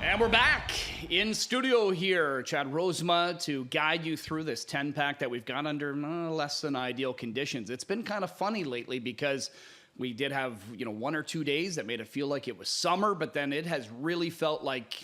And we're back in studio here, Chad Rosema, to guide you through this 10-pack that we've got under less than ideal conditions. It's been kind of funny lately because we did have, 1 or 2 days that made it feel like it was summer, but then it has really felt like,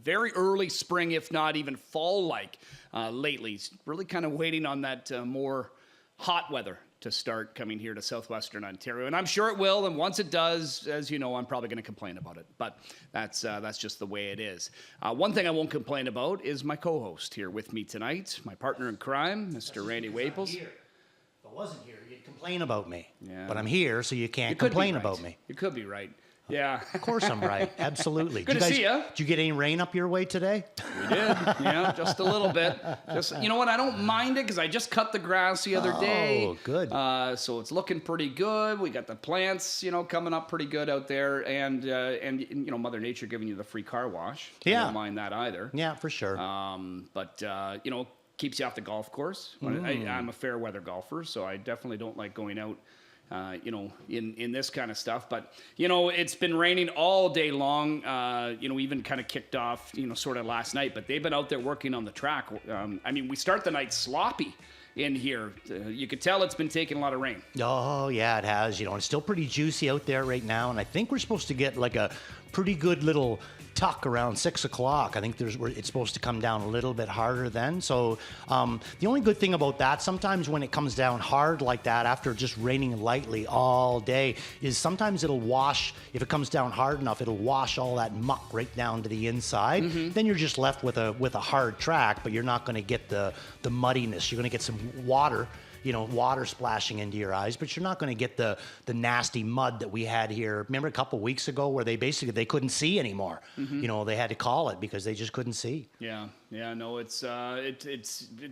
very early spring, if not even fall-like lately. Really kind of waiting on that more hot weather to start coming here to southwestern Ontario. And I'm sure it will, and once it does, as you know, I'm probably going to complain about it. But that's just the way it is. One thing I won't complain about is my co-host here with me tonight, my partner in crime, Mr. Randy Waples. If I wasn't here, you'd complain about me. Yeah. But I'm here, so you can't complain about me. You could be right. Yeah. Of course I'm right. Absolutely. Good to see you. Did you get any rain up your way today? We did. Yeah, just a little bit. You know what? I don't mind it because I just cut the grass the other day. Oh, good. So it's looking pretty good. We got the plants, coming up pretty good out there, and Mother Nature giving you the free car wash. Yeah. I don't mind that either. Yeah, for sure. But keeps you off the golf course. I'm a fair weather golfer, so I definitely don't like going out. In this kind of stuff. But, it's been raining all day long, even kind of kicked off, sort of last night. But they've been out there working on the track. We start the night sloppy in here. You could tell it's been taking a lot of rain. Oh, yeah, it has. It's still pretty juicy out there right now. And I think we're supposed to get like a pretty good little tuck around 6 o'clock. I think it's supposed to come down a little bit harder then. So the only good thing about that, sometimes when it comes down hard like that after just raining lightly all day, is sometimes it'll wash. If it comes down hard enough, it'll wash all that muck right down to the inside. Then you're just left with a hard track, but you're not going to get the muddiness. You're going to get some water splashing into your eyes, but you're not going to get the nasty mud that we had here. Remember a couple weeks ago where they couldn't see anymore. They had to call it because they just couldn't see. Yeah, no, it's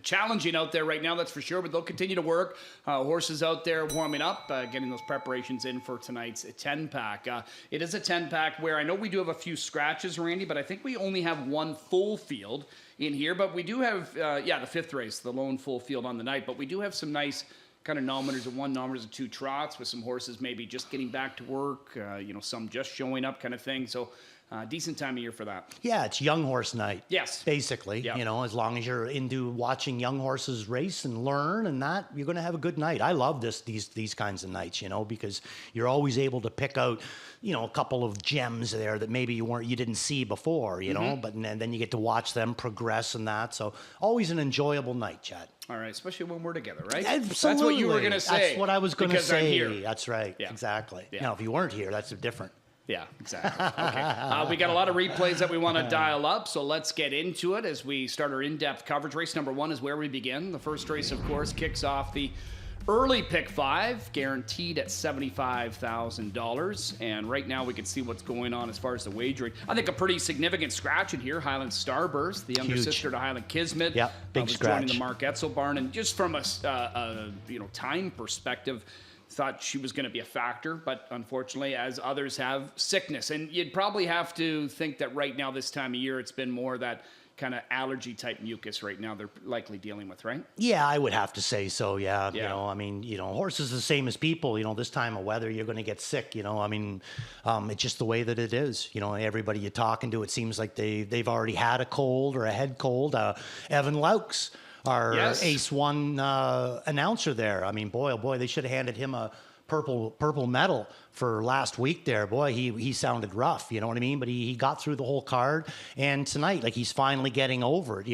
challenging out there right now, that's for sure, but they'll continue to work. Horses out there warming up, getting those preparations in for tonight's 10-pack. It is a 10-pack where I know we do have a few scratches, Randy, but I think we only have one full field in here, but we do have, the fifth race, the lone full field on the night, but we do have some nice kind of nominators of 1, nominators of 2 trots with some horses maybe just getting back to work, some just showing up kind of thing. So decent time of year for that. Yeah, it's young horse night. Yes. Basically, yep. As long as you're into watching young horses race and learn and that, you're going to have a good night. I love these kinds of nights, because you're always able to pick out, a couple of gems there that maybe you didn't see before, but then you get to watch them progress and that. So always an enjoyable night, Chad. All right, especially when we're together, right? Absolutely. That's what you were going to say. That's what I was going to say. I'm here. That's right. Yeah. Exactly. Yeah. Now, if you weren't here, that's different. Yeah, exactly. Okay. We got a lot of replays that we want to dial up, so let's get into it as we start our in-depth coverage. Race number 1 is where we begin. The first race, of course, kicks off the early pick 5, guaranteed at $75,000. And right now we can see what's going on as far as the wagering. I think a pretty significant scratch in here. Highland Starburst, the younger sister to Highland Kismet. Yeah, big was scratch. joining the Mark Etzel barn. And just from a time perspective, thought she was going to be a factor, but unfortunately, as others have, sickness. And you'd probably have to think that right now, this time of year, it's been more that kind of allergy type mucus right now they're likely dealing with, right? Yeah, I would have to say so. Yeah. Yeah. Horses are the same as people. This time of weather, you're going to get sick. It's just the way that it is. Everybody you're talking to, it seems like they've already had a cold or a head cold. Evan Laux, our Ace One announcer there. Boy, oh boy, they should have handed him a purple medal for last week there. Boy, he sounded rough, you know what I mean? But he got through the whole card. And tonight, he's finally getting over it,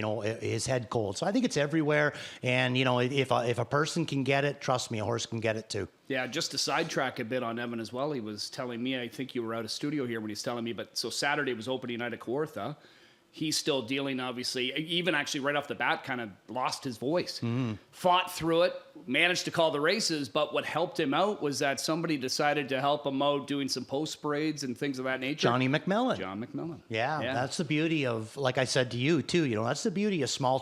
his head cold. So I think it's everywhere. And, if a person can get it, trust me, a horse can get it too. Yeah, just to sidetrack a bit on Evan as well, he was telling me, I think you were out of studio here when he's telling me, but so Saturday was opening night at Kawartha. He's still dealing, obviously, even actually right off the bat, kind of lost his voice. Fought through it, managed to call the races, but what helped him out was that somebody decided to help him out doing some post parades and things of that nature. John McMillan. Yeah, that's the beauty of, like I said to you too, that's the beauty of small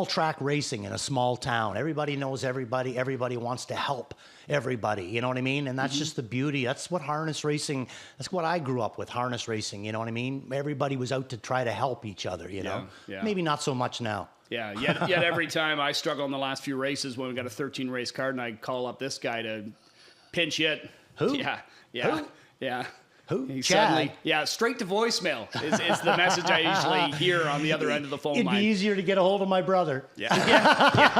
track racing in a small town. Everybody knows everybody. Everybody wants to help everybody, you know what I mean? And that's just the beauty. That's what harness racing, that's what I grew up with, harness racing, you know what I mean? Everybody was out to try to help each other, you know? Yeah. Maybe not so much now. Yeah, yet every time I struggle in the last few races when we got a 13 race card and I call up this guy to pinch it. Who? Yeah. Who? Yeah. Who? He Chad? suddenly, yeah, straight to voicemail is the message I usually hear on the other end of the phone It'd line. be easier to get a hold of my brother. Yeah,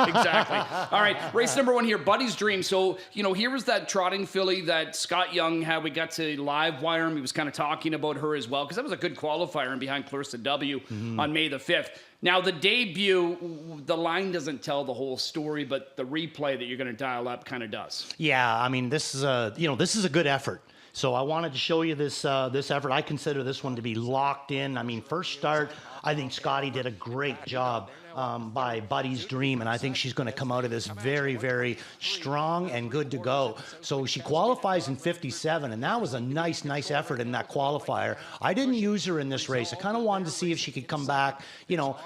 exactly. All right, race number 1 here, Buddy's Dream. So, here was that trotting filly that Scott Young had. We got to live wire him. He was kind of talking about her as well, because that was a good qualifier in behind Clarissa W. on May the 5th. Now, the debut, the line doesn't tell the whole story, but the replay that you're going to dial up kind of does. Yeah, I mean, this is a good effort. So I wanted to show you this effort. I consider this one to be locked in. I mean, first start, I think Scotty did a great job by Buddy's Dream, and I think she's going to come out of this very, very strong and good to go. So she qualifies in 57, and that was a nice effort in that qualifier. I didn't use her in this race. I kind of wanted to see if she could come back,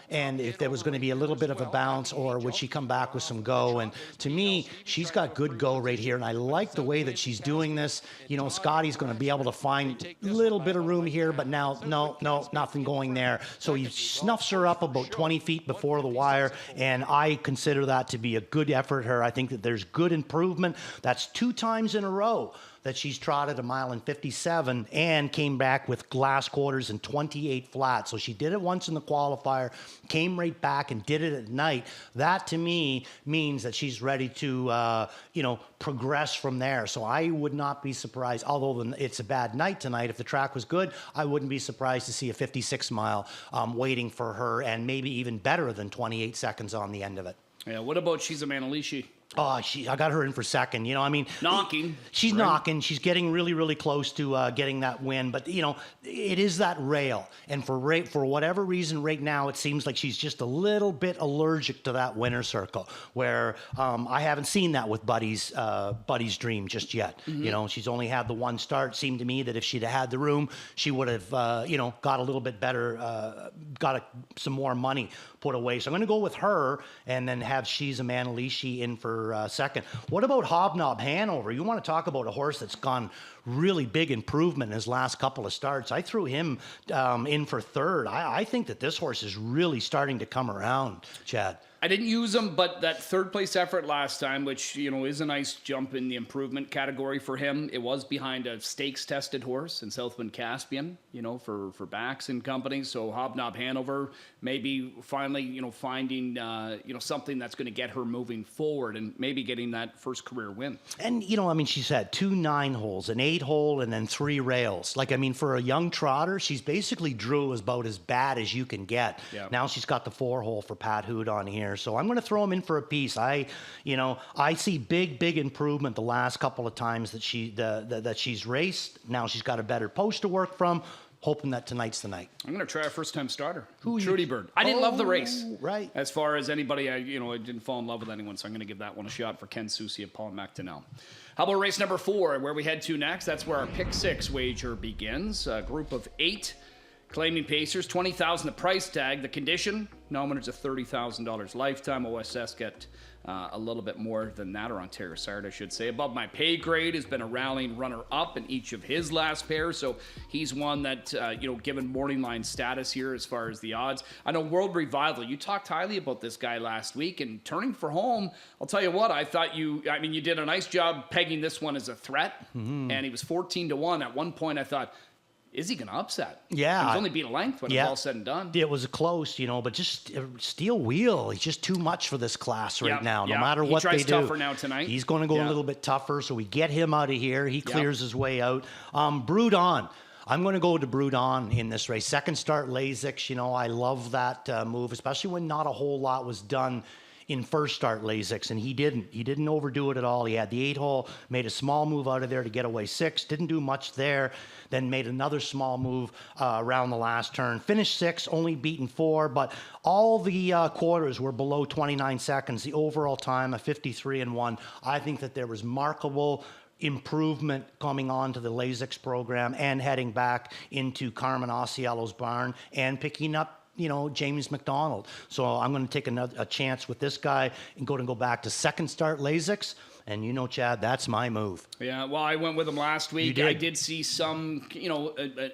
and if there was going to be a little bit of a bounce, or would she come back with some go. And to me, she's got good go right here, and I like the way that she's doing this. Scotty's going to be able to find a little bit of room here, but now, no, nothing going there. So he snuffs her up about 20 feet before the wire, and I consider that to be a good effort her. I think that there's good improvement. That's 2 times in a row that she's trotted a mile in 57 and came back with glass quarters and 28 flat. So she did it once in the qualifier, came right back and did it at night. That to me means that she's ready to, progress from there. So I would not be surprised, although it's a bad night tonight. If the track was good, I wouldn't be surprised to see a 56 mile waiting for her, and maybe even better than 28 seconds on the end of it. Yeah, what about She's a Manalishi? Oh, I got her in for second. Knocking. She's right? knocking. She's getting really, really close to getting that win. But, it is that rail. And for whatever reason right now, it seems like she's just a little bit allergic to that winner circle, where I haven't seen that with Buddy's Dream just yet. Mm-hmm. She's only had the one start. It seemed to me that if she'd had the room, she would have, got a little bit better, some more money put away. So I'm going to go with her and then have She's a Manalishi in for second. What about Hobnob Hanover? You want to talk about a horse that's gone really big improvement in his last couple of starts. I threw him in for third. I think that this horse is really starting to come around, Chad. I didn't use him, but that third place effort last time, which, is a nice jump in the improvement category for him. It was behind a stakes tested horse in Southwind Caspian, for Bax and company. So Hobnob Hanover, maybe finally, finding, something that's going to get her moving forward and maybe getting that first career win. And, she's had 2 9-holes, an 8-hole, and then 3 rails. For a young trotter, she's basically drew about as bad as you can get. Yeah. Now she's got the 4-hole for Pat Hood on here. So I'm going to throw him in for a piece. I see big improvement the last couple of times that she's raced. Now she's got a better post to work from. Hoping that tonight's the night. I'm going to try a first-time starter. Who Trudy Bird. I didn't love the race. Right. As far as anybody, I didn't fall in love with anyone, so I'm going to give that one a shot for Ken Susi of Paul McDonnell. How about race number 4, where we head to next? That's where our pick 6 wager begins. A group of 8 claiming Pacers, $20,000 the price tag. The condition, nominators of $30,000 lifetime. OSS get a little bit more than that, or Ontario Sard, I should say. Above my pay grade has been a rallying runner-up in each of his last pairs, so he's one that, given morning line status here as far as the odds. I know World Revival, you talked highly about this guy last week, and turning for home, I'll tell you what, I thought you did a nice job pegging this one as a threat, and he was 14-1. At one point, I thought, is he going to upset? Yeah. He's only beat a length when it's all said and done. It was close, but just steel wheel. He's just too much for this class right now. No matter what they do. He tries tougher now tonight. He's going to go a little bit tougher, so we get him out of here. He clears his way out. Brood On. I'm going to go to Brood On in this race. Second start Lasix. I love that move, especially when not a whole lot was done in first start Lasix, and he didn't overdo it at all. He had the 8-hole, made a small move out of there to get away 6, didn't do much there, then made another small move around the last turn. Finished 6, only beaten 4, but all the quarters were below 29 seconds. The overall time of 53-1. I think that there was markable improvement coming on to the Lasix program and heading back into Carmen Osceola's barn and picking up James McDonald. So I'm going to take a chance with this guy and go back to second start Lasix And Chad, that's my move. Yeah, well, I went with him last week. You did. I did see some,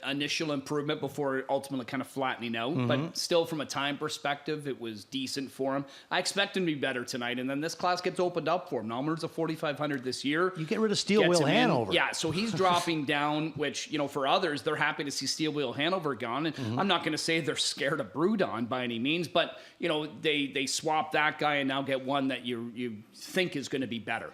initial improvement before ultimately kind of flattening out. But still, from a time perspective, it was decent for him. I expect him to be better tonight. And then this class gets opened up for him. Nominers of 4,500 this year. You get rid of Steel Wheel Hanover. Yeah, so he's dropping down, which, for others, they're happy to see Steel Wheel Hanover gone. And I'm not going to say they're scared of Brudon by any means, but, they swap that guy and now get one that you think is going to be better.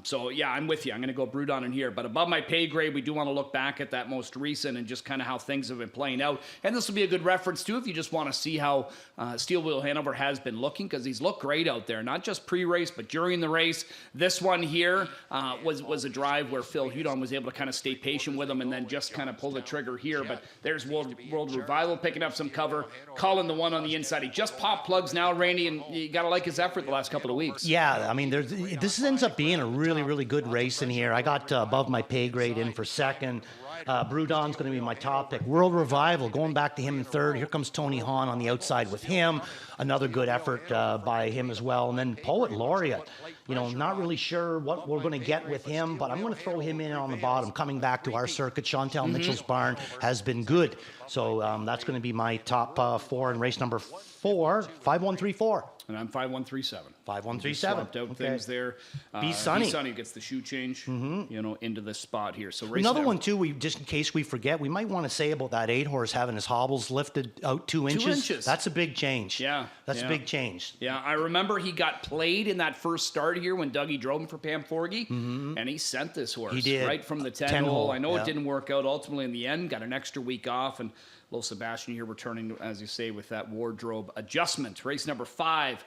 So, yeah, I'm with you. I'm going to go Brudon in here. But above my pay grade, we do want to look back at that most recent and just kind of how things have been playing out. And this will be a good reference, too, if you just want to see how Steel Wheel Hanover has been looking, because he's looked great out there, not just pre-race, but during the race. This one here was a drive where Phil Hudon was able to kind of stay patient with him and then just kind of pull the trigger here. But there's World Revival picking up some cover. Cullen, the one on the inside. He just popped plugs now, Randy, and you got to like his effort the last couple of weeks. Yeah, I mean, this ends up being a really, really good race in here. I got above my pay grade in for second. Brudon's going to be my top pick. World Revival, going back to him in third. Here comes Tony Hahn on the outside with him. Another good effort by him as well. And then Poet Laureate. Not really sure what we're going to get with him, but I'm going to throw him in on the bottom. Coming back to our circuit, Chantel Mitchell's barn has been good. So that's going to be my top four in race number 4, 5134. And I'm 5137. 5137. Swapped out things there. Be Sunny. Be Sunny gets the shoe change, into this spot here. So another one too. Just in case we forget, we might want to say about that 8-horse having his hobbles lifted out 2 inches. 2 inches. That's a big change. Yeah, that's a big change. Yeah, I remember he got played in that first start here when Dougie drove him for Pam Forgy, and he sent this horse. He did. Right from the 10 hole. I know it didn't work out ultimately in the end. Got an extra week off, and Little Sebastian here returning, as you say, with that wardrobe adjustment. Race number 5,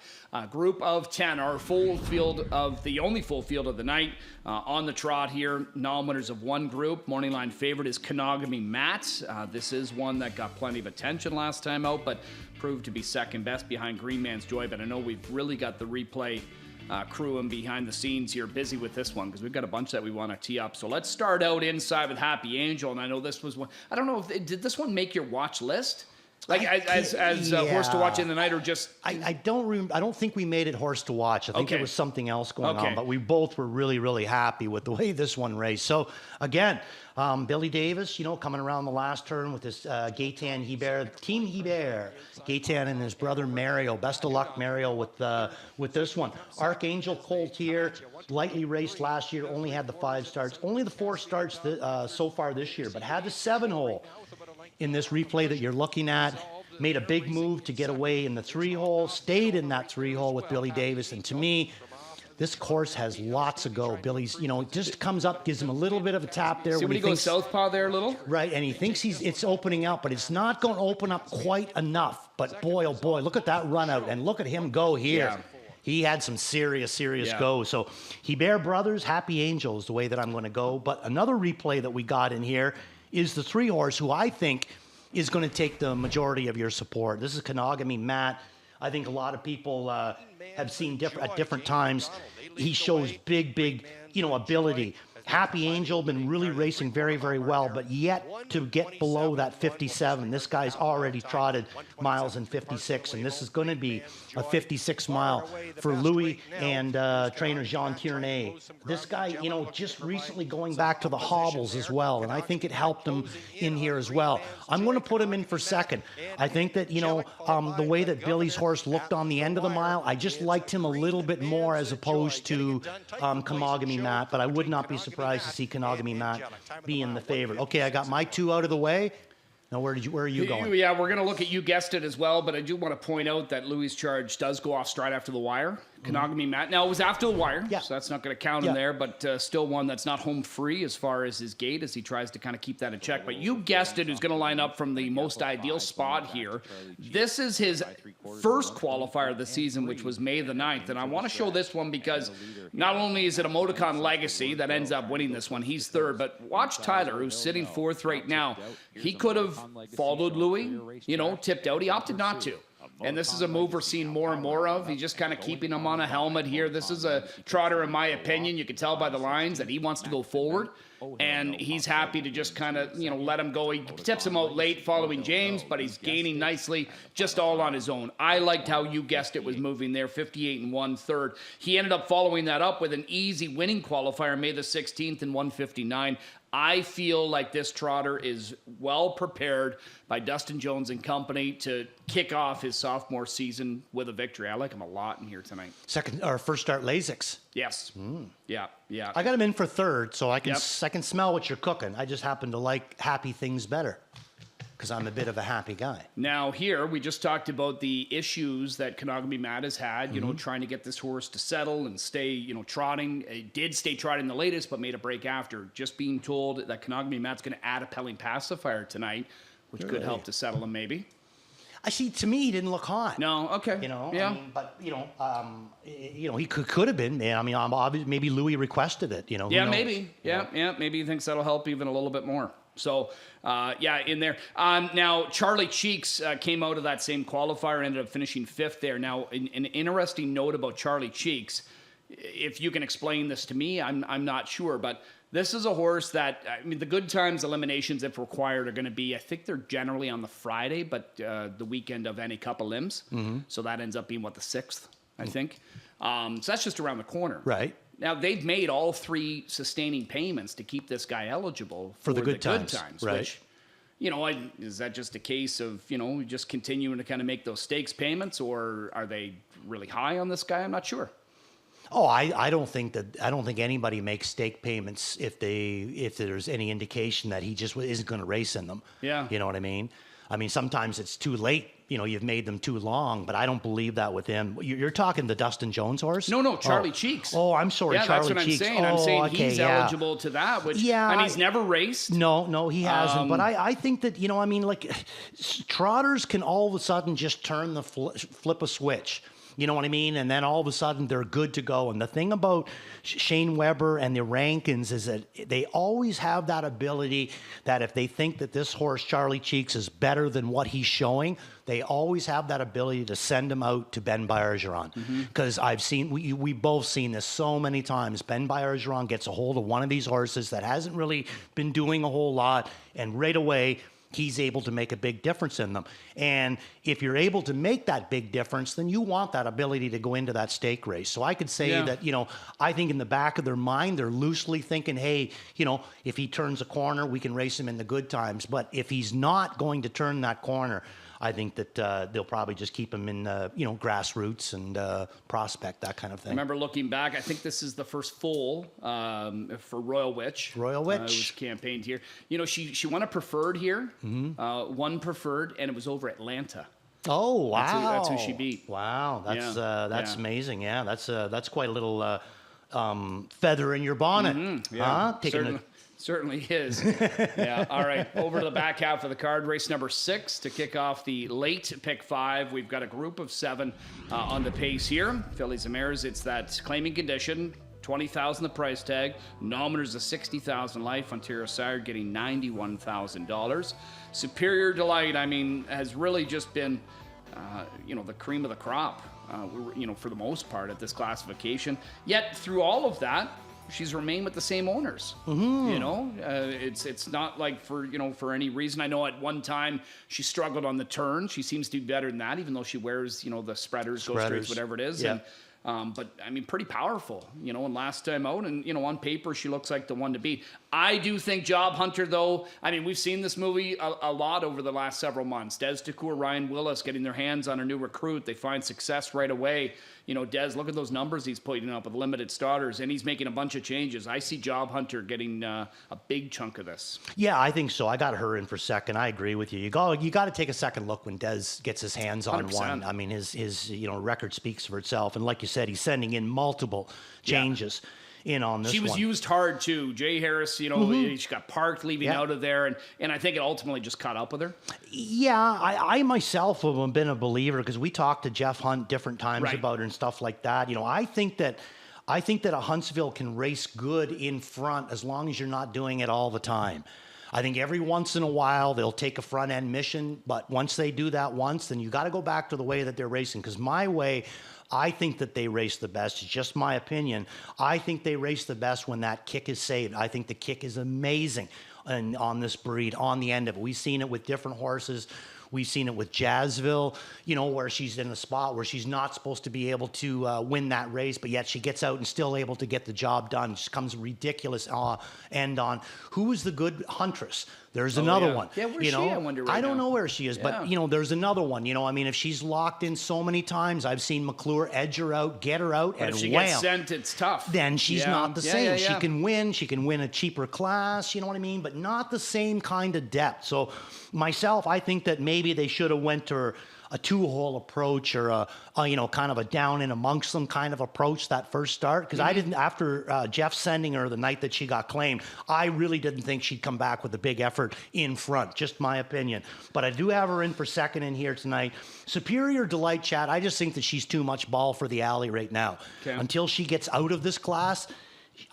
group of 10, our the only full field of the night on the trot here. Non-winners of one group. Morning line favorite is Kanagami Matt. This is one that got plenty of attention last time out, but proved to be second best behind Green Man's Joy. But I know we've really got the replay crew and behind the scenes here busy with this one because we've got a bunch that we want to tee up. So let's start out inside with Happy Angel. And I know this was one. I don't know did this one make your watch list? Like as horse to watch in the night, or just I don't think we made it horse to watch. I think there was something else going on, but we both were really, really happy with the way this one raced. So again, Billy Davis, coming around the last turn with this Gaetan Hebert, Team Hebert, Gaetan and his brother Mario. Best of luck, Mario, with this one. Archangel Colt here, lightly raced last year, only had the 5 starts, only the 4 starts so far this year, but had the 7-hole. In this replay that you're looking at, made a big move to get away in the 3-hole, stayed in that 3-hole with Billy Davis, and to me, this course has lots of go. Billy's, just comes up, gives him a little bit of a tap there. See when he goes southpaw there a little? Right, and he thinks it's opening up, but it's not going to open up quite enough. But boy, oh boy, look at that run out, and look at him go here. Yeah. He had some serious go. So Hebert Brothers, Happy Angel is the way that I'm going to go. But another replay that we got in here is the 3-horse, who I think is going to take the majority of your support. This is Kanagami Matt. I think a lot of people have seen at different times. He shows big, ability. Happy Angel been really racing very, very well, but yet to get below that 57, this guy's already trotted miles in 56, and this is going to be a 56 mile for Louis and trainer Jean Tierney. This guy, just recently going back to the hobbles as well, and I think it helped him in here as well. I'm going to put him in for second. I think that, the way that Billy's horse looked on the end of the mile, I just liked him a little bit more as opposed to Kanagami Matt, but I would not be surprised to see Kanagami Matt be in the favorite. Okay, I got my 2 out of the way. Now, where are you going? Yeah, we're going to look at, you guessed it as well, but I do want to point out that Louis' charge does go off straight after the wire. Kanagami Matt. Now, it was after the wire, so that's not going to count in there, but still one that's not home free as far as his gait as he tries to kind of keep that in check. But you guessed it, who's going to line up from the most ideal spot here. This is his first qualifier of the season, which was May the 9th. And I want to show this one because not only is it a Moticon legacy that ends up winning this one, he's third, but watch Tyler, who's sitting 4th right now. He could have followed Louis, tipped out. He opted not to. And this is a move we're seeing more and more of. He's just kind of keeping him on a helmet here. This is a trotter, in my opinion. You can tell by the lines that he wants to go forward. And he's happy to just kind of, let him go. He tips him out late following James, but he's gaining nicely just all on his own. I liked how you guessed it was moving there, 58 and 1/3. He ended up following that up with an easy winning qualifier, May the 16th in 159. I feel like this trotter is well prepared by Dustin Jones and company to kick off his sophomore season with a victory. I like him a lot in here tonight. First start Lasix. Yes. Yeah. I got him in for third, so I can smell what you're cooking. I just happen to like happy things better because I'm a bit of a happy guy. Now here, we just talked about the issues that Kanagami Matt has had, trying to get this horse to settle and stay, trotting. It did stay trotting the latest, but made a break after. Just being told that Kanagami Matt's going to add a Pelling pacifier tonight, which could help to settle him maybe. I see. To me, he didn't look hot. No, okay. Yeah. I mean, but he could have been. Man, I mean, obviously, maybe Louis requested it. Yeah, maybe. Yeah, maybe he thinks that'll help even a little bit more. So, in there. Now, Charlie Cheeks came out of that same qualifier, ended up finishing 5th there. Now, an interesting note about Charlie Cheeks, if you can explain this to me, I'm not sure, but this is a horse that, the good times eliminations, if required, are going to be, I think they're generally on the Friday, but the weekend of any Cup of Limbs. Mm-hmm. So that ends up being, the 6th, I think. So that's just around the corner. Right. Now, they've made all 3 sustaining payments to keep this guy eligible for the good times. Right. Which, is that just a case of, just continuing to kind of make those stakes payments, or are they really high on this guy? I'm not sure. Oh, I don't think anybody makes stake payments if there's any indication that he just isn't going to race in them. Yeah. You know what I mean? I mean, sometimes it's too late. You've made them too long, but I don't believe that with him. You're talking the Dustin Jones horse? No, Charlie Cheeks. Oh, I'm sorry, Charlie Cheeks. That's what I'm saying. I'm saying he's eligible to that, and he's never raced. No, he hasn't. But I think that, trotters can all of a sudden just turn the flip a switch. You know what I mean? And then all of a sudden they're good to go. And the thing about Shane Weber and the Rankins is that they always have that ability that if they think that this horse, Charlie Cheeks, is better than what he's showing, they always have that ability to send him out to Ben Bergeron. Because we both seen this so many times. Ben Bergeron gets a hold of one of these horses that hasn't really been doing a whole lot, and right away, he's able to make a big difference in them. And if you're able to make that big difference, then you want that ability to go into that stake race. So I could say that, I think in the back of their mind, they're loosely thinking, hey, if he turns a corner, we can race him in the good times. But if he's not going to turn that corner, I think that they'll probably just keep him in, grassroots and prospect, that kind of thing. I remember looking back, I think this is the first full for Royal Witch. Royal Witch. Was campaigned here. She won a preferred here, one preferred, and it was over Atlanta. Oh, wow. That's who she beat. Wow, that's amazing. Yeah, that's quite a little feather in your bonnet. Mm-hmm. Yeah, certainly is. Yeah. All right. Over to the back half of the card, race number 6 to kick off the late pick 5. We've got a group of 7 on the pace here. Fillies and Mares. It's that claiming condition. $20,000 the price tag. Nominators of $60,000 life. Ontario Sire getting $91,000. Superior Delight, has really just been, the cream of the crop, for the most part at this classification. Yet through all of that, she's remained with the same owners. It's not like for any reason. I know at one time she struggled on the turn. She seems to be better than that, even though she wears the spreaders, go straights, whatever it is. Yeah. But pretty powerful, and last time out, and on paper she looks like the one to beat. I do think Job Hunter, though. We've seen this movie a lot over the last several months. Des DeCour, Ryan Willis getting their hands on a new recruit. They find success right away. Des, look at those numbers he's putting up with limited starters, and he's making a bunch of changes. I see Job Hunter getting a big chunk of this. Yeah, I think so. I got her in for second. I agree with you. You got to take a second look when Des gets his hands on 100%. one. His record speaks for itself, and like you said, he's sending in multiple changes. In on this She was one. used hard too. Jay Harris, she got parked leaving out of there, and I think it ultimately just caught up with her. Yeah, I myself have been a believer because we talked to Jeff Hunt different times about her and stuff like that. I think that a Huntsville can race good in front as long as you're not doing it all the time. I think every once in a while they'll take a front end mission, but once they do that once, then you got to go back to the way that they're racing. Because my way, I think that they race the best. It's just my opinion. I think they race the best when that kick is saved. I think the kick is amazing on this breed, on the end of it. We've seen it with different horses. We've seen it with Jazzville, where she's in a spot where she's not supposed to be able to win that race, but yet she gets out and still able to get the job done. Just comes ridiculous end on. Who was the good huntress? There's another one. Yeah, where's she? I wonder right I don't now. know where she is, but there's another one. I mean, if she's locked in so many times, I've seen McClure edge her out, get her out, But and if she wham. gets sent, it's tough. Then she's not the same. Yeah. She can win. She can win a cheaper class, you know what I mean? But not the same kind of depth. So myself, I think that maybe they should have went to a two-hole approach or a kind of a down in amongst them kind of approach that first start. Because I didn't, after Jeff sending her the night that she got claimed, I really didn't think she'd come back with a big effort in front. Just my opinion. But I do have her in for second in here tonight. Superior Delight, Chad. I just think that she's too much ball for the alley right now. Okay. Until she gets out of this class,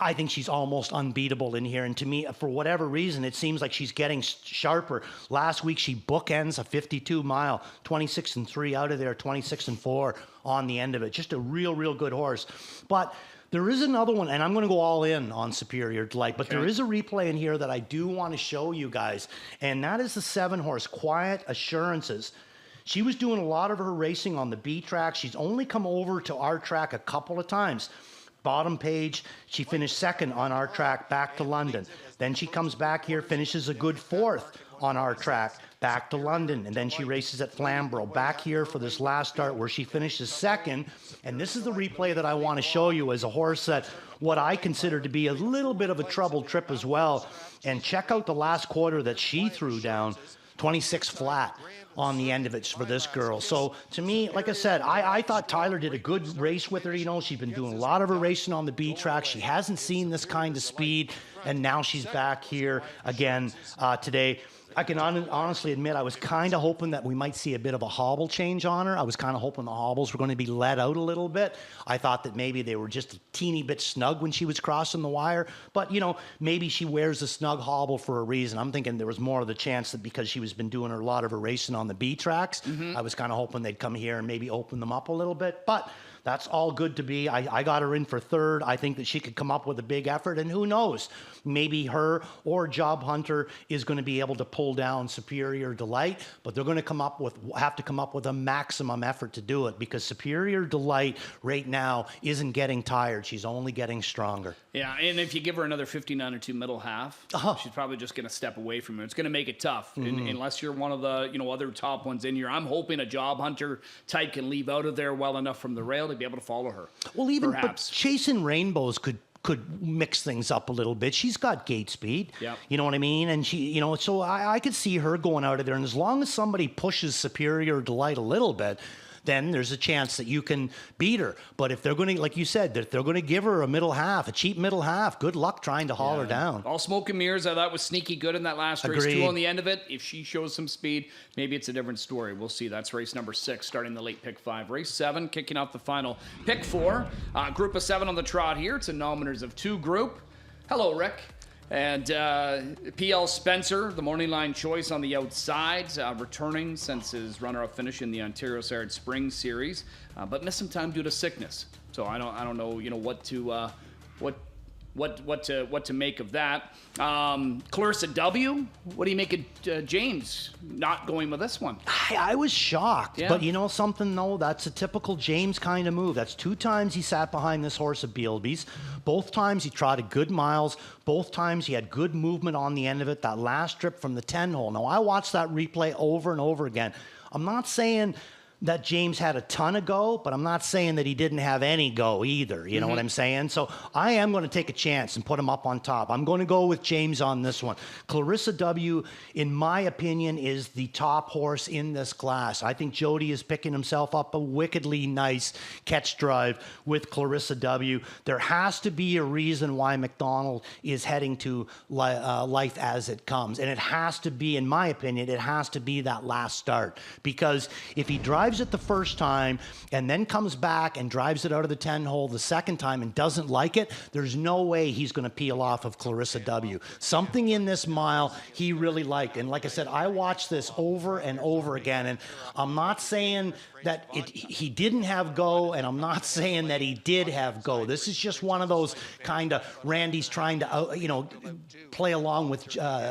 I think she's almost unbeatable in here. And to me, for whatever reason, it seems like she's getting sharper. Last week, she bookends a 52-mile, 26-3 out of there, 26-4 on the end of it. Just a real good horse. But there is another one, and I'm going to go all in on Superior Delight, but there is a replay in here that I do want to show you guys, and that is the 7-horse, Quiet Assurances. She was doing a lot of her racing on the B track. She's only come over to our track a couple of times. Bottom page, she finished second on our track back to London. Then she comes back here, finishes a good fourth on our track back to London. And then she races at Flamborough back here for this last start where she finishes second. And this is the replay that I want to show you as a horse that what I consider to be a little bit of a troubled trip as well. And check out the last quarter that she threw down, 26 flat on the end of it for this girl. So to me, like I said, I thought Tyler did a good race with her. She's been doing a lot of her racing on the B track. She hasn't seen this kind of speed, and now she's back here again today. I can honestly admit I was kind of hoping that we might see a bit of a hobble change on her. I was kind of hoping the hobbles were going to be let out a little bit. I thought that maybe they were just a teeny bit snug when she was crossing the wire. But, maybe she wears a snug hobble for a reason. I'm thinking there was more of the chance that because she was been doing a lot of her racing on the B tracks, I was kind of hoping they'd come here and maybe open them up a little bit. But that's all good to be. I got her in for third. I think that she could come up with a big effort, and who knows? Maybe her or Job Hunter is going to be able to pull down Superior Delight, but they're going to have to come up with a maximum effort to do it because Superior Delight right now isn't getting tired. She's only getting stronger. Yeah, and if you give her another 59 or 2 middle half, she's probably just going to step away from her. It's going to make it tough unless you're one of the other top ones in here. I'm hoping a Job Hunter type can leave out of there well enough from the rail to be able to follow her. Well, even perhaps. But chasing rainbows could mix things up a little bit. She's got gate speed. Yep. You know what I mean? And she, so I could see her going out of there. And as long as somebody pushes Superior Delight a little bit, then there's a chance that you can beat her. But if they're going to, like you said, if they're going to give her a middle half, a cheap middle half, good luck trying to haul her down. All smoke and mirrors. I thought was sneaky good in that last race. Agreed. 2 on the end of it. If she shows some speed, maybe it's a different story. We'll see. That's race number 6, starting the late pick 5. Race 7, kicking off the final pick 4. Group of 7 on the trot here. It's a nominators of 2 group. Hello, Rick. And P.L. Spencer, the morning line choice on the outside, returning since his runner-up finish in the Ontario Sarod Spring Series, but missed some time due to sickness. So I don't know, what to make of that. Clarissa W., what do you make of James not going with this one? I was shocked, Yeah. but you know something though? That's a typical James kind of move. That's 2 times he sat behind this horse at Bealby's. Both times he trotted good miles. Both times he had good movement on the end of it. That last trip from the 10 hole. Now I watched that replay over and over again. I'm not saying that James had a ton of go, but I'm not saying that he didn't have any go either. You know what I'm saying? So I am going to take a chance and put him up on top. I'm going to go with James on this one. Clarissa W., in my opinion, is the top horse in this class. I think Jody is picking himself up a wickedly nice catch drive with Clarissa W. There has to be a reason why McDonald is heading to life as it comes. And it has to be, in my opinion, it has to be that last start. Because if he drives drives it the first time and then comes back and drives it out of the 10 hole the second time and doesn't like it, there's no way he's going to peel off of Clarissa W. Something in this mile he really liked. And like I said, I watched this over and over again, and I'm not saying that he didn't have go, and I'm not saying that he did have go. This is just one of those kind of Randy's trying to, play along with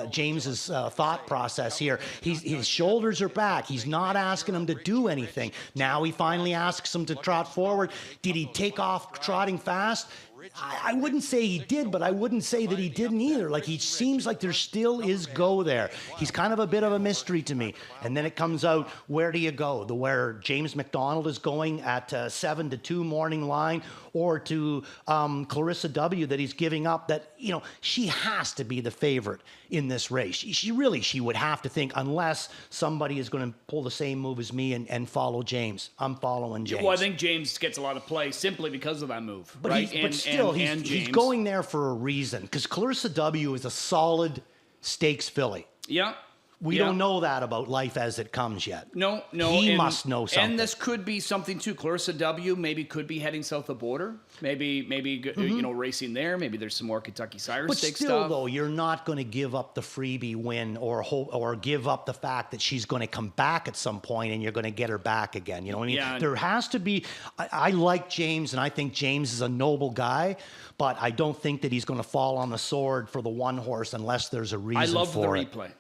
James's thought process here. His shoulders are back. He's not asking him to do anything. Now he finally asks him to trot forward. Did he take off trotting fast? I wouldn't say he did, but I wouldn't say that he didn't either. Like, he seems like there still is go there. He's kind of a bit of a mystery to me. And then it comes out, where do you go? Where James McDonald is going at 7-2 morning line, or to Clarissa W. that he's giving up, that, she has to be the favorite in this race. She would have to think, unless somebody is going to pull the same move as me and follow James. I'm following James. Well, I think James gets a lot of play simply because of that move, but right? He's going there for a reason, because Clarissa W. is a solid stakes filly. Yeah. We don't know that about Life as It Comes yet. No. He must know something. And this could be something too. Clarissa W. maybe could be heading south of the border. Maybe racing there. Maybe there's some more Kentucky Sire Stakes stuff. But still, though, you're not going to give up the freebie win or give up the fact that she's going to come back at some point and you're going to get her back again. You know what I mean? Yeah. There has to be. I like James, and I think James is a noble guy, but I don't think that he's going to fall on the sword for the one horse unless there's a reason for it. I love the replay.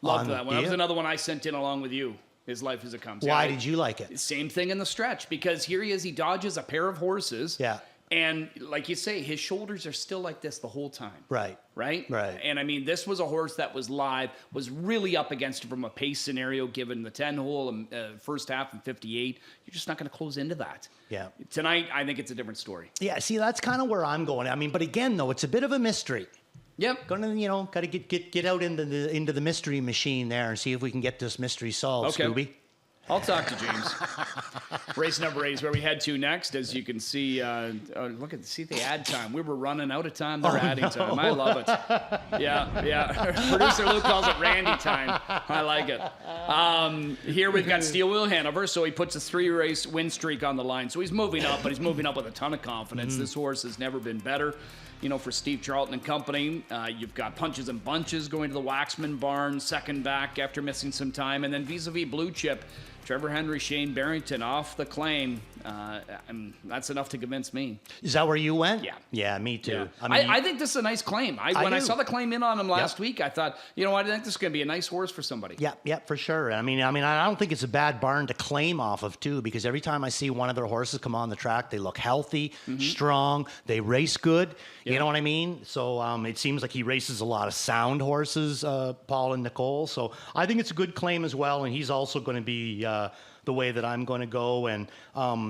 Love that one. That was another one I sent in along with you. His Life as It Comes. Why did you like it? Same thing in the stretch, because here he is. He dodges a pair of horses. Yeah. And like you say, his shoulders are still like this the whole time. Right. And I mean, this was a horse that was live, was really up against it from a pace scenario, given the 10 hole first half and 58. You're just not going to close into that. Yeah. Tonight, I think it's a different story. Yeah. See, that's kind of where I'm going. I mean, but again, though, it's a bit of a mystery. Yep. Gonna, got to get out into the mystery machine there and see if we can get this mystery solved, okay. Scooby. I'll talk to James. Race number 8 is where we head to next. As you can see, see the ad time. We were running out of time. They're adding time. I love it. Yeah. Producer Luke calls it Randy time. I like it. Here we've got Steel Wheel Hanover. So he puts a 3-race win streak on the line. So he's moving up, but he's moving up with a ton of confidence. This horse has never been better. For Steve Charlton and company. You've got Punches and Bunches going to the Waxman barn, second back after missing some time. And then vis-a-vis Blue Chip, Trevor Henry, Shane Barrington off the claim. And that's enough to convince me. Is that where you went? Yeah. Yeah, me too. Yeah. I think this is a nice claim. When I saw the claim in on him last week, I thought, I think this is going to be a nice horse for somebody. Yeah, for sure. I mean, I don't think it's a bad barn to claim off of too, because every time I see one of their horses come on the track, they look healthy, strong, they race good. You know what I mean? So it seems like he races a lot of sound horses, Paul and Nicole. So I think it's a good claim as well, and he's also going to be the way that I'm going to go, and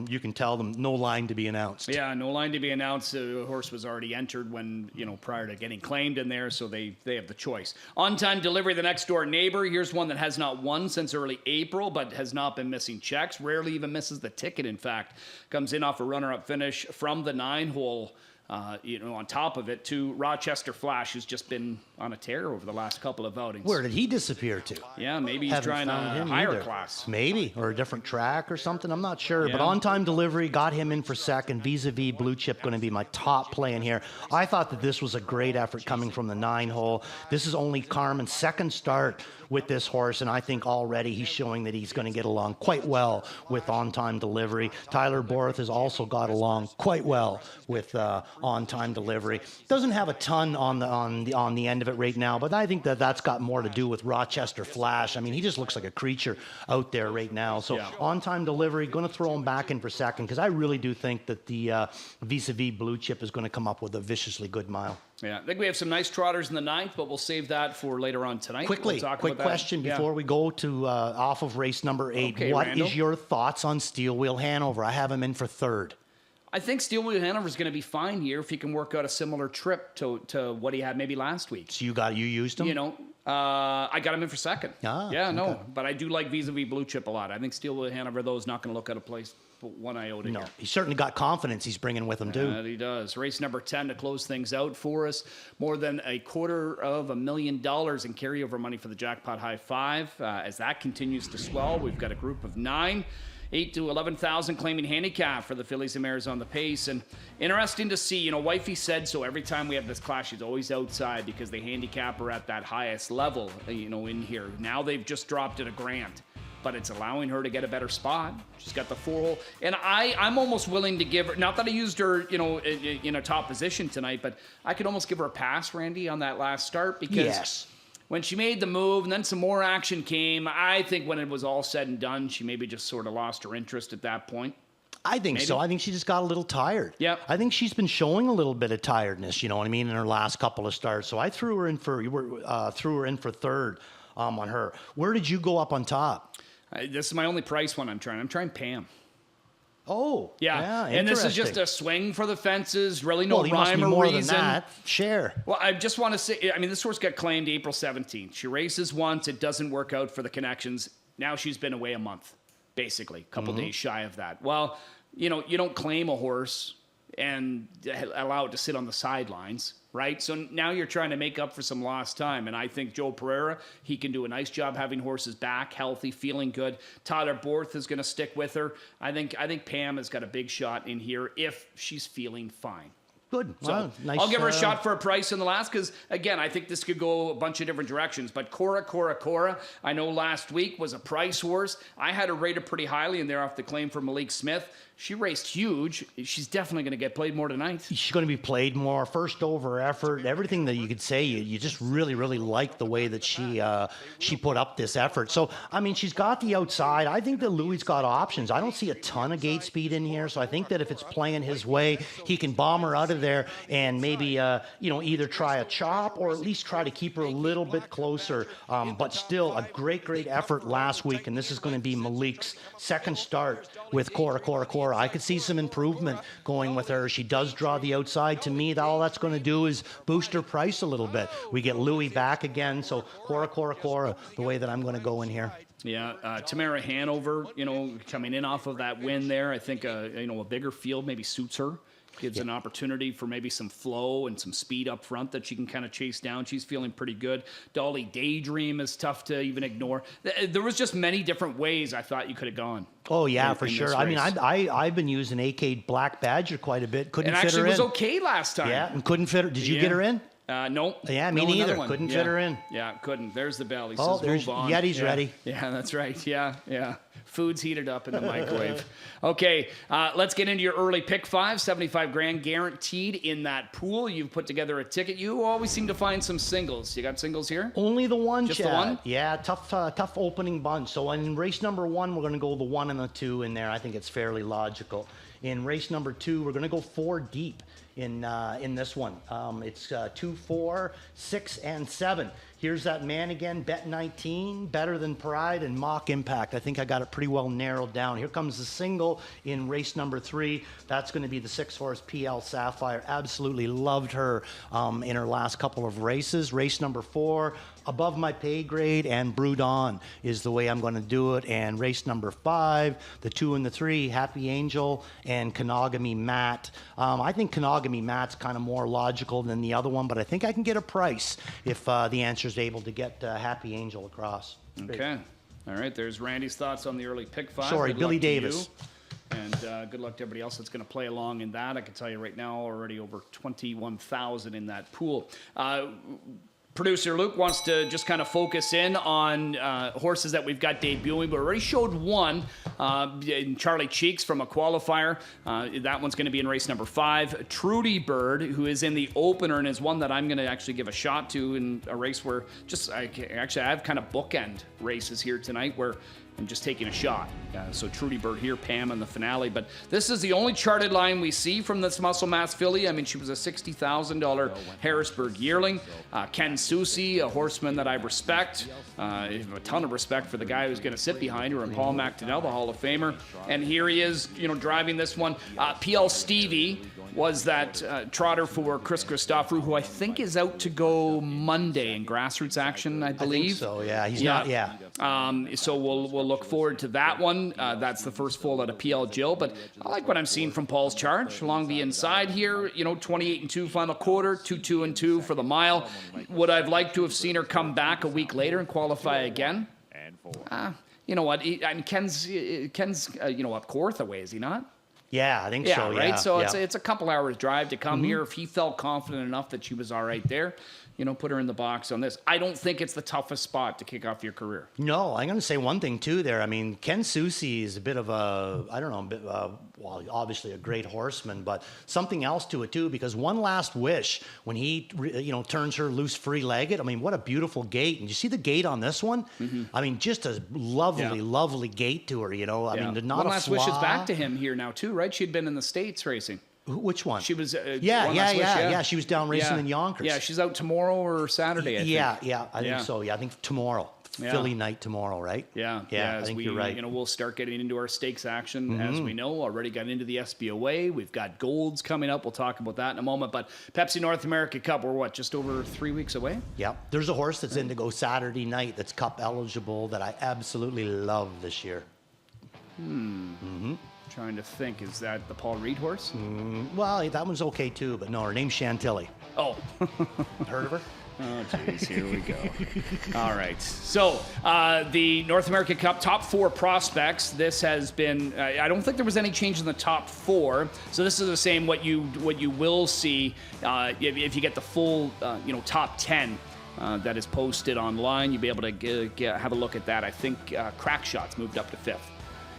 you can tell them no line to be announced. Yeah, no line to be announced. The horse was already entered when, prior to getting claimed in there, so they have the choice. On-time delivery, the next door neighbor. Here's one that has not won since early April, but has not been missing checks. Rarely even misses the ticket, in fact. Comes in off a runner-up finish from the 9-hole. On top of it, to Rochester Flash, who's just been on a tear over the last couple of outings. Where did he disappear to? Yeah, maybe he's trying a higher class. Maybe, or a different track or something. I'm not sure. Yeah. But on-time delivery got him in for second. Vis-a-vis Blue Chip going to be my top play in here. I thought that this was a great effort coming from the 9-hole. This is only Carmen's second start with this horse, and I think already he's showing that he's going to get along quite well with on-time delivery. Tyler Borth has also got along quite well with on-time delivery. Doesn't have a ton on the end of it right now, but I think that's got more to do with Rochester Flash. I mean, he just looks like a creature out there right now. So on-time delivery, going to throw him back in for second, because I really do think that the vis-a-vis Blue Chip is going to come up with a viciously good mile. Yeah, I think we have some nice trotters in the 9th, but we'll save that for later on tonight. Quick question before we go to off of race number 8. Okay, what Randall? is your thoughts on Steel Wheel Hanover? I have him in for third. I think Steel Wheel Hanover is going to be fine here if he can work out a similar trip to what he had maybe last week. So you used him? I got him in for second. Okay. But I do like vis-a-vis Blue Chip a lot. I think Steel Wheel Hanover, though, is not going to look out of place. One iota here. He's certainly got confidence he's bringing with him, too. He does. Race number 10 to close things out for us. More than $250,000 in carryover money for the Jackpot High Five. As that continues to swell, we've got a group of 9. 8 to 11,000 claiming handicap for the fillies and mares on the pace. And interesting to see, Wifey said so every time we have this class, she's always outside because they handicap her at that highest level, in here. Now they've just dropped it $1,000. But it's allowing her to get a better spot. She's got the 4-hole. And I'm almost willing to give her, not that I used her, in a top position tonight, but I could almost give her a pass, Randy, on that last start because when she made the move and then some more action came, I think when it was all said and done, she maybe just sort of lost her interest at that point. I think so. I think she just got a little tired. Yeah. I think she's been showing a little bit of tiredness, you know what I mean, in her last couple of starts. So I threw her in for third on her. Where did you go up on top? This is my only price one I'm trying Pam. Oh, yeah. And this is just a swing for the fences, really no rhyme or reason. Than that. Share. Well, I just want to say, this horse got claimed April 17th. She races once, it doesn't work out for the connections. Now she's been away a month, basically, a couple days shy of that. Well, you don't claim a horse and allow it to sit on the sidelines, right? So now you're trying to make up for some lost time. And I think Joe Pereira, he can do a nice job having horses back, healthy, feeling good. Tyler Borth is going to stick with her. I think Pam has got a big shot in here if she's feeling fine. Good. So well, nice, I'll give her a shot for a price in the last because, again, I think this could go a bunch of different directions. But Cora, I know last week was a price horse. I had her rated pretty highly in there off the claim for Malik Smith. She raced huge. She's definitely going to get played more tonight. She's going to be played more. First over effort. Everything that you could say. You just really, really like the way that she put up this effort. So, she's got the outside. I think that Louis got options. I don't see a ton of gate speed in here. So I think that if it's playing his way, he can bomb her out of there and maybe, either try a chop or at least try to keep her a little bit closer. But still a great, great effort last week. And this is going to be Malik's second start with Cora. I could see some improvement going with her. She does draw the outside. To me, all that's going to do is boost her price a little bit. We get Louis back again. So Cora, the way that I'm going to go in here. Yeah, Tamara Hanover, coming in off of that win there. I think, a bigger field maybe suits her. Gives an opportunity for maybe some flow and some speed up front that she can kind of chase down. She's feeling pretty good. Dolly Daydream is tough to even ignore. There was just many different ways I thought you could have gone. Oh, yeah, for sure. I've been using AK Black Badger quite a bit. Couldn't fit her in. And actually was okay last time. Yeah, and couldn't fit her. Did you get her in? No. Yeah, me neither. Couldn't fit her in. Yeah, couldn't. There's the bell. He says, move on. Yeti's ready. Yeah, that's right. Yeah. Food's heated up in the microwave. Okay, let's get into your early pick five. $75,000 guaranteed in that pool. You've put together a ticket. You always seem to find some singles. You got singles here? Only the one, Just the one? Yeah, tough opening bunch. So in race number 1, we're going to go the 1 and the 2 in there. I think it's fairly logical. In race number 2, we're going to go 4 deep in this one. It's 2, 4, 6, and 7. Here's that man again, Bet 19, Better Than Pride, and Mock Impact. I think I got it pretty well narrowed down. Here comes the single in race number 3. That's going to be the 6-horse PL Sapphire. Absolutely loved her in her last couple of races. Race number 4, Above My Pay Grade and Brood On is the way I'm going to do it. And race number 5, the 2 and the 3, Happy Angel and Kanagami Matt. I think Kanagami Matt's kind of more logical than the other one, but I think I can get a price if the answer's able to get Happy Angel across. Okay. All right. There's Randy's thoughts on the early pick 5. Sorry, Billy Davis. And good luck to everybody else that's going to play along in that. I can tell you right now, already over 21,000 in that pool. Producer Luke wants to just kind of focus in on horses that we've got debuting. We already showed one in Charlie Cheeks from a qualifier. That one's going to be in race number 5. Trudy Bird, who is in the opener and is one that I'm going to actually give a shot to in a race where I have kind of bookend races here tonight where I'm just taking a shot. So Trudy Bird here, Pam in the finale. But this is the only charted line we see from this muscle mass filly. She was a $60,000 Harrisburg yearling. Ken Susi, a horseman that I respect. I have a ton of respect for the guy who's going to sit behind her, and Paul McDonnell, the Hall of Famer. And here he is, driving this one. PL Stevie was that trotter for Chris Christoffel, who I think is out to go Monday in grassroots action, I believe. I think so, yeah. He's not, yeah. So we'll look forward to that one. That's the first full out of PL Jill, but I like what I'm seeing from Paul's charge along the inside here. 28-2 final quarter, 2-2-2 for the mile. Would I've liked to have seen her come back a week later and qualify again? you know what? And Ken's up Kawartha way, is he not? Yeah, I think Yeah, so. right. Yeah, So yeah. it's a couple hours drive to come here. If he felt confident enough that she was all right there, put her in the box on this. I don't think it's the toughest spot to kick off your career. No, I'm going to say one thing too there. I mean, Ken Susi is a bit of a, I don't know, well, obviously a great horseman, but something else to it too, because One Last Wish, when he, turns her loose free-legged, I mean, what a beautiful gait. And you see the gait on this one? I mean, just a lovely, lovely gait to her, I mean, not One a Last flaw. Wish is back to him here now too, right? She'd been in the States racing. Which one? She was. Yeah, One Last Wish, yeah. She was down racing in Yonkers. Yeah, she's out tomorrow or Saturday, I think. Yeah, I think so. Yeah, I think tomorrow. Yeah. Philly night tomorrow, right? Yeah, I think you're right. We'll start getting into our stakes action as we know. Already got into the SBOA. We've got Golds coming up. We'll talk about that in a moment. But Pepsi North America Cup, we're just over 3 weeks away? Yeah. There's a horse that's in to go Saturday night that's Cup eligible that I absolutely love this year. Trying to think, is that the Paul Reed horse? Well, that one's okay too, but no, her name's Chantilly. Oh. Heard of her? Oh, jeez, here we go. All right. So, the North American Cup top 4 prospects. This has been. I don't think there was any change in the top 4. So this is the same. What you will see if you get the full top 10 that is posted online. You'll be able to have a look at that. I think Crack Shots moved up to 5th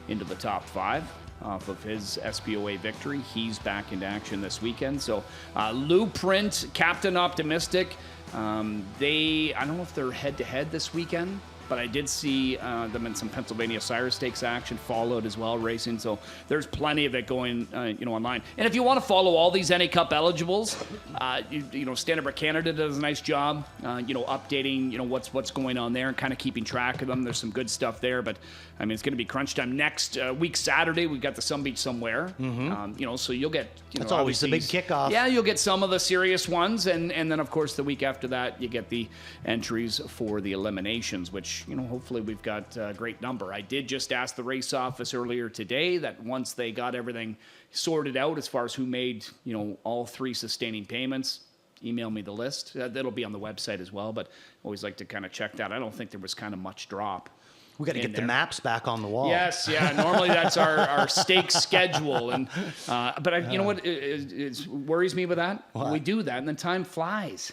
into the top 5. Off of his SBOA victory. He's back into action this weekend. So Lou Print, Captain Optimistic. I don't know if they're head-to-head this weekend, but I did see them in some Pennsylvania Sire Stakes action, followed as well, racing. So there's plenty of it going, online. And if you want to follow all these NA Cup eligibles, Standard Brand Canada does a nice job, updating, what's going on there and kind of keeping track of them. There's some good stuff there, but I mean, it's going to be crunch time next week. Saturday, we've got the Sun Beach Somewhere. So you'll get. That's always the big kickoff. Yeah, you'll get some of the serious ones, and then of course the week after that you get the entries for the eliminations, which hopefully we've got a great number. I did just ask the race office earlier today that once they got everything sorted out as far as who made all 3 sustaining payments, email me the list. That'll be on the website as well, but always like to kind of check that. I don't think there was kind of much drop. We got to get the maps back on the wall. Yes, yeah. Normally that's our stake schedule, and but you know what? It worries me with that. What? We do that, and then time flies.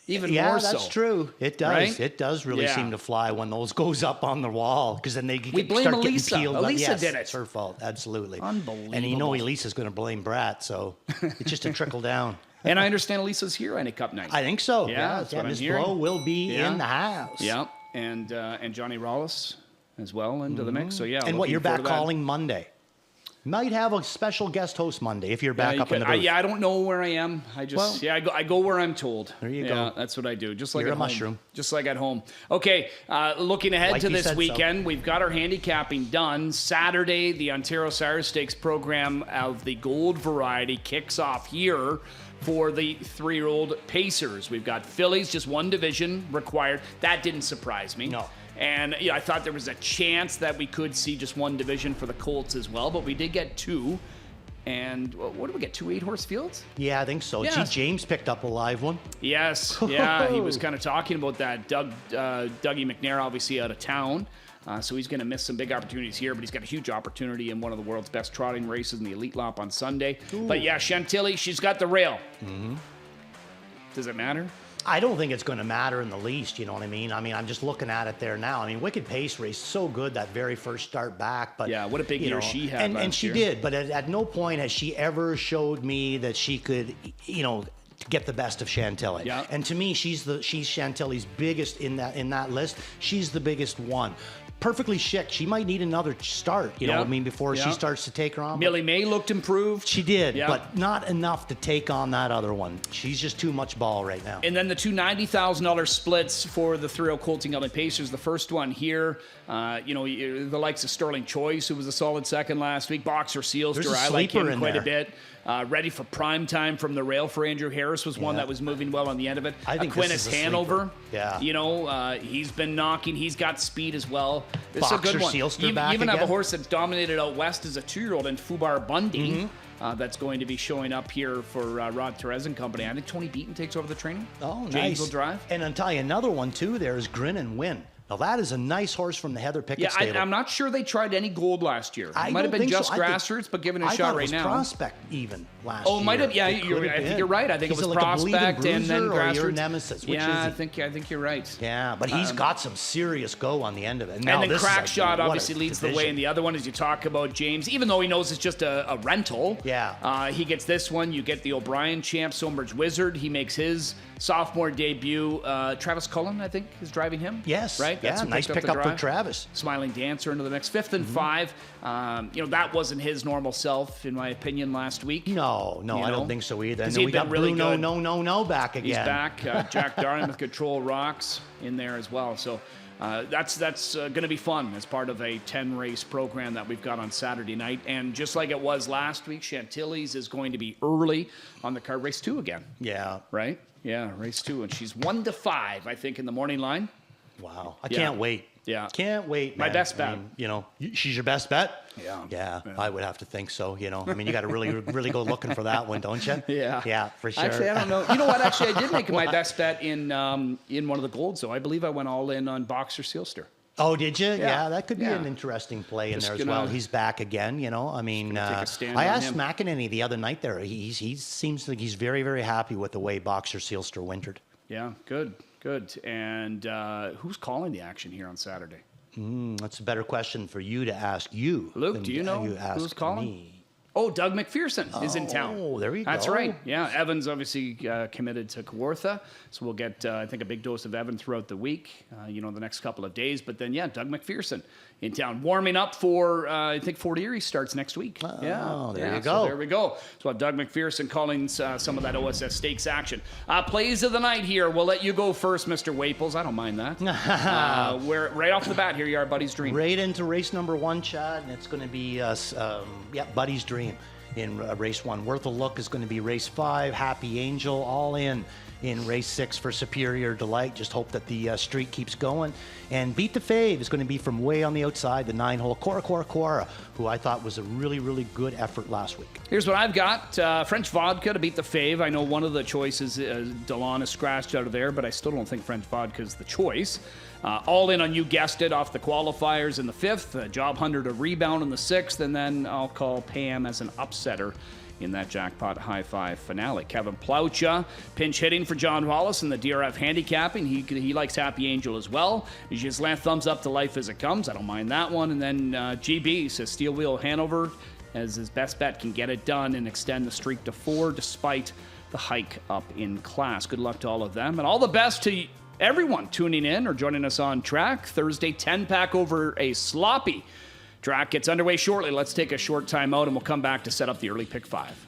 Even yeah, more so. that's true. It does. Right? It does really seem to fly when those goes up on the wall, because then they blame start Elisa. getting peeled. Elisa Yes, did it. It's her fault. Absolutely. Unbelievable. And Elisa's going to blame Brat, so it's just a trickle down. And I understand Elisa's here any Cup night. I think so. Yeah, that's what I'm Miss hearing. Blow will be in the house. Yeah, and Johnny Rollis as well into the mix. So yeah. And what, you're looking back forward to that. calling Monday? Might have a special guest host Monday if you're back up in the booth. I don't know where I am. I go where I'm told. There you go. Yeah, that's what I do. Just like You're at a home. mushroom. Just like at home. Okay, looking ahead Like to you this said so. weekend, we've got our handicapping done. Saturday, the Ontario Sire Stakes program of the Gold variety kicks off here for the 3-year-old Pacers. We've got fillies, just one division required. That didn't surprise me. No. And I thought there was a chance that we could see just one division for the Colts as well, but we did get 2. And what did we get? 2 8-horse fields? Yeah, I think so. Yeah. Gee, James picked up a live one. Yes. Yeah, he was kind of talking about that. Dougie McNair, obviously out of town. So he's going to miss some big opportunities here, but he's got a huge opportunity in one of the world's best trotting races in the Elite Lop on Sunday. Ooh. But yeah, Chantilly, she's got the rail. Mm-hmm. Does it matter? I don't think it's going to matter in the least, you know what I mean? I'm just looking at it there now. Wicked Pace raced so good that very first start back. But yeah, what a big year she had and she year. did, but at no point has she ever showed me that she could, get the best of Chantilly. Yeah. And to me, she's Chantilly's biggest in that list. She's the biggest one. Perfectly chic. She might need another start, before she starts to take her on. Millie May looked improved. She did, but not enough to take on that other one. She's just too much ball right now. And then the 2 $90,000 splits for the 3-0 Colting Ellie Pacers. The first one here, the likes of Sterling Choice, who was a solid second last week. Boxer Sealster, I like him quite a bit. Ready for prime time from the rail for Andrew Harris was one that was moving well on the end of it. I think Aquinas Hanover. Yeah. He's been knocking. He's got speed as well. This Boxer is a good one. Sealster You back even have a again. horse that's dominated out west as a 2-year-old in Fubar Bundy. That's going to be showing up here for Rod Therese and company. I think Tony Beaton takes over the training. Oh, nice. James will drive. And I'll tell you another one, too, there is Grin and Win. Now that is a nice horse from the Heather Pickett stable. I'm not sure they tried any gold last year. I It might have don't been think just so. grassroots, but given a shot right now. I thought it was Prospect even last year. Oh, might have. Yeah, It could have I think been. you're right. I think He's it was like a bleeding Prospect and then bruiser or grassroots. your nemesis. Which yeah, is he? I think you're right. Yeah, but he's got some serious go on the end of it. Now, And then this is Crackshot what a obviously leads the way in the other one, as you talk about James. Even though he knows it's just a rental, he gets this one. You get the O'Brien champ, Somebridge Wizard. He makes his sophomore debut. Travis Cullen, I think, is driving him. Yes, right. Yeah, nice pickup for Travis. Smiling Dancer into the mix, 5th and 5. That wasn't his normal self, in my opinion, last week. No, I don't think so either. And then he'd we got been really Bruno, good. no back again. He's back. Jack Darling with Control Rocks in there as well. So that's going to be fun as part of a 10-race program that we've got on Saturday night. And just like it was last week, Chantilly's is going to be early on the card. Race 2 again. Yeah. Right? Yeah, race 2. And she's 1-5, I think, in the morning line. Wow. I can't wait. Yeah. Can't wait, man. My best bet. She's your best bet? Yeah. I would have to think so, you got to really go looking for that one, don't you? Yeah. Yeah, for sure. Actually, I don't know. You know what? Actually, I did make my best bet in one of the golds, though. I believe I went all in on Boxer Sealster. Oh, did you? Yeah, that could be an interesting play in Just there as well. He's back again, I mean, take a stand I on asked him. McEnany the other night there. He seems like he's very, very happy with the way Boxer Sealster wintered. Yeah, good. And who's calling the action here on Saturday? That's a better question for you to ask you. Luke, do you know who's calling? Me. Oh, Doug McPherson is in town. Oh, there you go. That's right. Yeah, Evan's obviously committed to Kawartha, so we'll get, I think, a big dose of Evan throughout the week, the next couple of days. But then, Doug McPherson in town, warming up for, I think, Fort Erie starts next week. There you go. So there we go. So Doug McPherson calling some of that OSS Stakes action. Plays of the night here. We'll let you go first, Mr. Waples. I don't mind that. We're right off the bat. Here you are, Buddy's Dream. Right into race number 1, Chad, and it's going to be Buddy's Dream in race 1. Worth a Look is going to be race 5. Happy Angel all in race 6 for Superior Delight. Just hope that the streak keeps going. And Beat the Fave is going to be from way on the outside, the 9-hole Cora, who I thought was a really, really good effort last week. Here's what I've got. French Vodka to beat the Fave. I know one of the choices, Delon is scratched out of there, but I still don't think French Vodka is the choice. All in on, you guessed it, off the qualifiers in the 5th. Job Hunter to rebound in the 6th, and then I'll call Pam as an upsetter in that jackpot high five finale. Kevin Plaucha, pinch hitting for John Wallace in the DRF handicapping. He likes Happy Angel as well. Ghislain thumbs up to Life as It Comes. I don't mind that one. And then GB says Steel Wheel Hanover as his best bet can get it done and extend the streak to 4 despite the hike up in class. Good luck to all of them. And all the best to everyone tuning in or joining us on track. Thursday 10-pack over a sloppy track gets underway shortly. Let's take a short time out and we'll come back to set up the early pick 5.